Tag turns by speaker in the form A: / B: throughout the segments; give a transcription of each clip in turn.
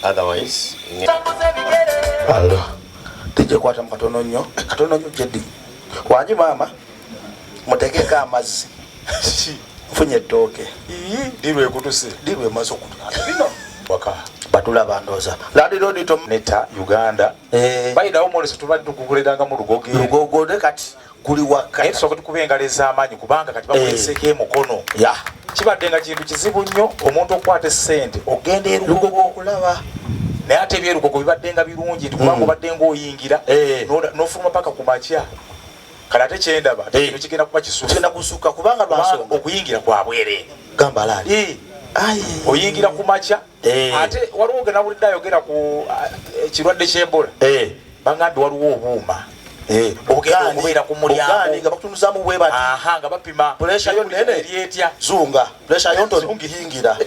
A: otherwise
B: allo tije kwata mkatono nnyo jedi wanji mama mutegeka amazzi funye toke
C: dirwe kutuse
B: dirwe maso kutu bino
C: waka
B: batula bandoza ladi rodi to
C: neta Uganda baida omoleso tubali tukukuledanga mu
B: lugogo de kati kuli waka
C: naye soko tukubengaleza amanyi kubanga kati bakweseke emokono
B: ya
C: kibaddenga kintu kizibu nnyo omuntu okwata sente ogenda erugogo
B: okulaba
C: naye ate ebyerugogo bibaddenga birungi kubanga obaddenga oyingira n'ofuluma paka ku makya kale ate kyendaba kino kigenda kuba
B: kigenda kusuka kubanga lwaso
C: okuyingira kwa bwere
B: gamba lali
C: oyingira ku makya ate waliwo ogenda bulidde ayogera ku ekirwadde ky'Ebola bagambye waliwo obuuma ogenda okubeera ku mulyango
B: nga bakutunuzamu bwe bati
C: nga bapima
B: pressure yo nene
C: eryetya
B: zunga pressure yo ntono ngiyingira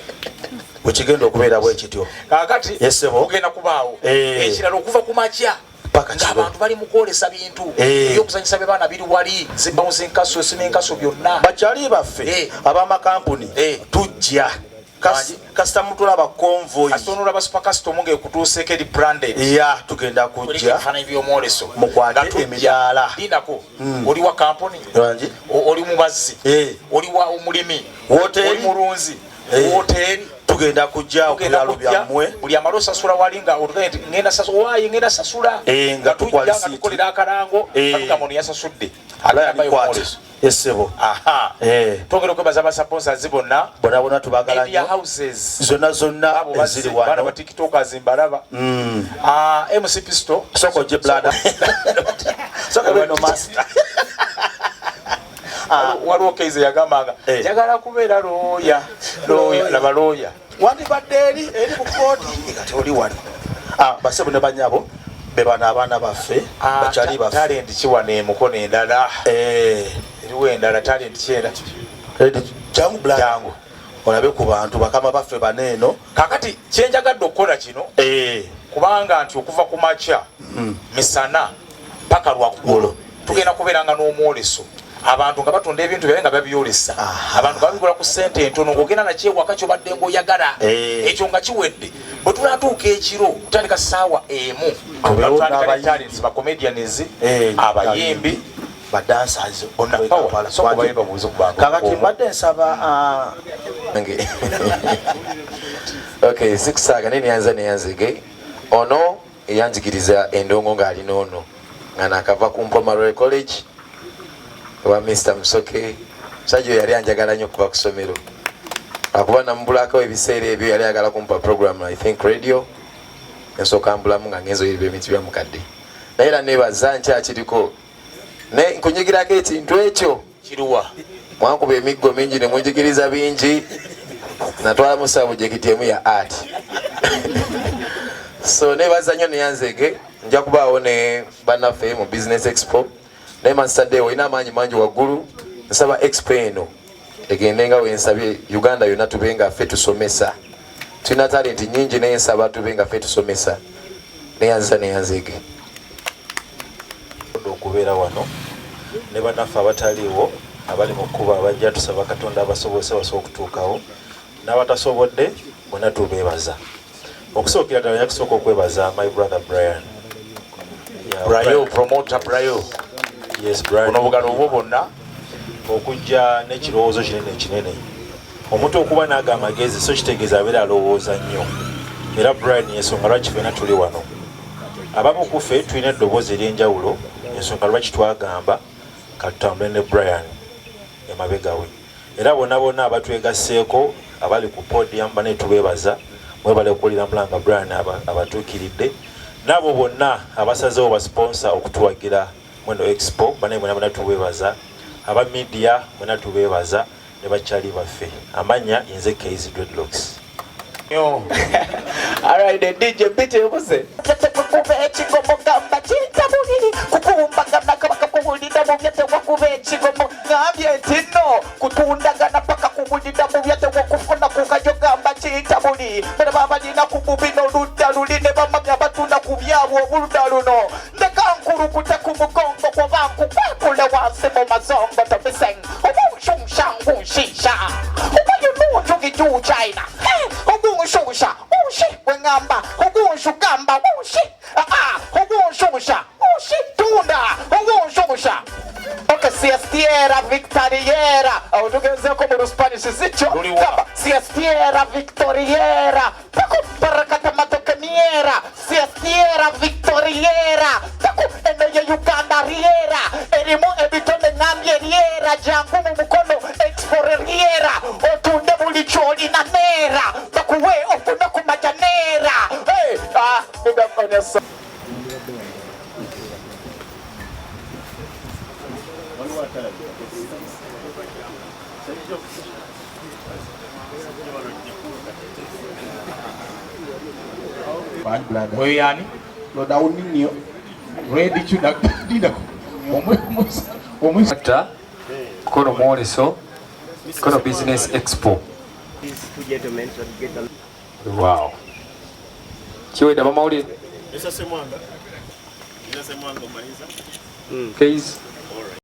B: wekigenda okubeera bwe kityo
C: kakati ogenda kubaawo ekirala okuva ku makya ng'abantu bali mu kwolesa bintu ebyokusanyusa bye baana biri wali zibawuza enkaso n'enkaso byonna
B: bakyali baffe ab'amakampuni tujja kasita mutulaba convoy
C: kastonula ba super custom ng'ekutuuseeko eri branded
B: tugenda kujja
C: ebifaananyi by'omwoleso
B: mukwate emidaala
C: lindako oli wa kampuni oli mu mazzi oli wa omulimi oli mulunzi woteeri
B: tugenda kujja okulalo byammwe
C: buli amalo osasula wali nga otugende ngenda sasula
B: nga
C: tukolera akalango katukamono yasasudde
B: alayabikwata esebo
C: twongera okwebaza abasaponsers bonna
B: bona tubagala
C: media houses
B: zonna eziri wano
C: bana batiktokers mbalaba MC Pisto
B: soko je blada soko beno master
C: waliwo keize yagambanga njagala kubeera looya laba looya
B: wandibadde eri bukoodi kati oli wali basebo ne banyabo be bana abaana baffe bakyali baffe
C: talent kiwana emukono endala eriwo endala talent kyenda
B: jangu jangu olabe ku bantu bakama baffe baneeno
C: kakati kyenjagadde okukola kino kubanga nti okuva ku makya misana paka lwaggulu tugenda kubeeranga n'omwoleso abantu nga batunda ebintu byabe nga babyolesa abantu nga babigula ku ssente entono ng'ogenda nakyewaka kyobadde ng'oyagala ekyo nga kiwedde bwe tunatuuka ekiro kutandika ssaawa emu tutandika ne talents bacomedians abayimbi
B: badancers
C: kakati
B: mbadde nsaba
D: okay sikusaga nini neyanzige ono eyanjigiriza endongo ng'alina ono nga nakava ku Mpomarwa College wa Mr. Musoke musajja yali anjagala nnyo kuba ku ssomero akuba namubulako ebiseera ebyo yali ayagala kumpa program I think radio ensooka mbulamu nga ngenzo yeriba emiti bya mukadde naye era nebaza nkyakiriko ne nkunyigirako ekintu ekyo
C: kiruwa
D: mwankuba emiggo mingi ne munjigiriza bingi natwala mu sabujekiti emu ya art so nebaza nnyo neyanzege nja kubaawo ne bannaffe mu business expo naye mansadde olina amaanyi mangi waggulu nsaba expo eno egende nga wensabye Uganda yonna tube nga ffe tusomesa tulina talenti nyingi naye nsaba tube nga ffe tusomesa neyanzege
E: okubeera wano ne bannaffe abataliiwo abali mu kkuba abajja tusaba Katonda abasobose basobola okutuukawo n'abatasobodde bonna tubeebaza okusookera ddala yakusooka okwebaza my brother Brian
C: promoter Brayo
E: yes Brian
C: ono bugalo obwo bonna
E: okujja n'ekirowoozo kinene omuntu okuba n'aga amagezi so kitegeeza abeera alowooza nnyo era Brian ensonga lwaki ffenna tuli wano abamu ku ffe tulina eddoboozi ery'enjawulo ensonga lwaki twagamba katutambule ne Brian emabega we era bonna abatwegasseeko abali ku podium bane tubeebaza mwebale okuwulira mulanga Brian abatuukiridde n'abo bonna abasazeewo basponsa okutuwagira mweno expo bane bonna tubeebaza aba media bonna tubeebaza ne bakyali baffe amanya nze Keizi Dreadlocks.
C: Alright, the DJ Pete yobose.
F: Kutundagana paka kubulida mu byate okufuna ku kajogamba kintabuli bera babalina ku bubino ludda luline bamanya batunda ku byabo obuludda luno ndekankulu kute ku mugongo kwa banku kwekule wansi mu mazongo tobiseng obushungshangu shisha obayunu jugi juu China obushungsha ushi wengamba Victoriera autugezeko mu Spanish zicho kama siestiera Victoriera paku parakata matokeniera siestiera Victoriera paku eno ye Uganda riera erimu ebitone ngambye riera jangu mu mukono exporeriera otunde buli choli na nera bakuwe ofuna kumajanera hey ndafanya
C: Oyo yani
B: Lodaunio
C: ready to dida
A: Ata kono mwoleso kono business expo. Wow. Kiweda bamawulire. Esa semwanga. Esa semwanga maiza. Case